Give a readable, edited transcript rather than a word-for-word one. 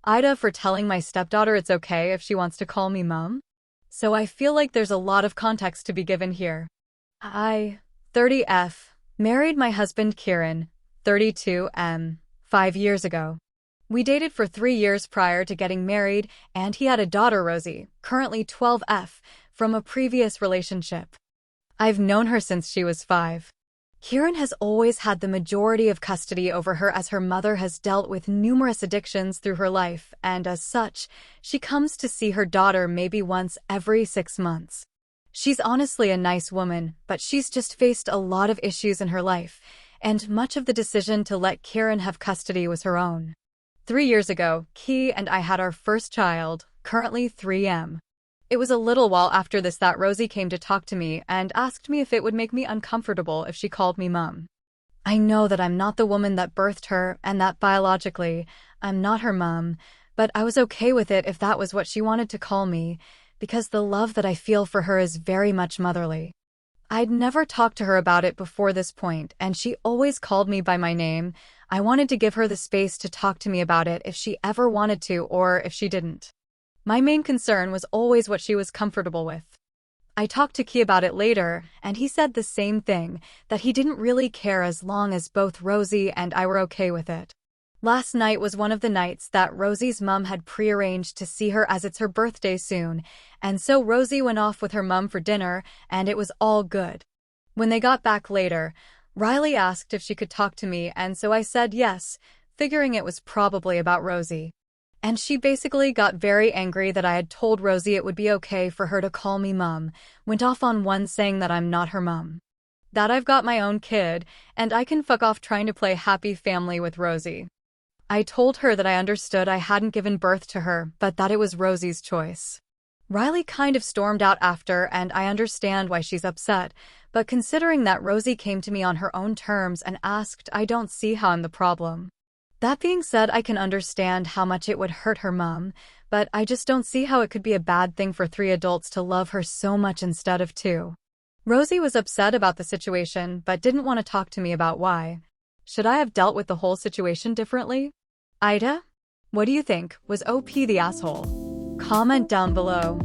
Ida for telling my stepdaughter it's okay if she wants to call me mom. So I feel like there's a lot of context to be given here. I, 30F, married my husband Kieran, 32M, 5 years ago. We dated for 3 years prior to getting married, and he had a daughter, Rosie, currently 12F, from a previous relationship. I've known her since she was 5. Kieran has always had the majority of custody over her as her mother has dealt with numerous addictions through her life, and as such, she comes to see her daughter maybe once every 6 months. She's honestly a nice woman, but she's just faced a lot of issues in her life, and much of the decision to let Kieran have custody was her own. 3 years ago, Key and I had our first child, currently 3M. It was a little while after this that Rosie came to talk to me and asked me if it would make me uncomfortable if she called me mom. I know that I'm not the woman that birthed her and that biologically, I'm not her mom, but I was okay with it if that was what she wanted to call me, because the love that I feel for her is very much motherly. I'd never talked to her about it before this point, and she always called me by my name. I wanted to give her the space to talk to me about it if she ever wanted to or if she didn't. My main concern was always what she was comfortable with. I talked to Key about it later, and he said the same thing, that he didn't really care as long as both Rosie and I were okay with it. Last night was one of the nights that Rosie's mom had prearranged to see her as it's her birthday soon, and so Rosie went off with her mom for dinner, and it was all good. When they got back later, Riley asked if she could talk to me, and so I said yes, figuring it was probably about Rosie. And she basically got very angry that I had told Rosie it would be okay for her to call me mom, went off on one saying that I'm not her mom. That I've got my own kid, and I can fuck off trying to play happy family with Rosie. I told her that I understood I hadn't given birth to her, but that it was Rosie's choice. Riley kind of stormed out after, and I understand why she's upset, but considering that Rosie came to me on her own terms and asked, I don't see how I'm the problem. That being said, I can understand how much it would hurt her mom, but I just don't see how it could be a bad thing for 3 adults to love her so much instead of 2. Rosie was upset about the situation, but didn't want to talk to me about why. Should I have dealt with the whole situation differently? Ida? What do you think? Was OP the asshole? Comment down below.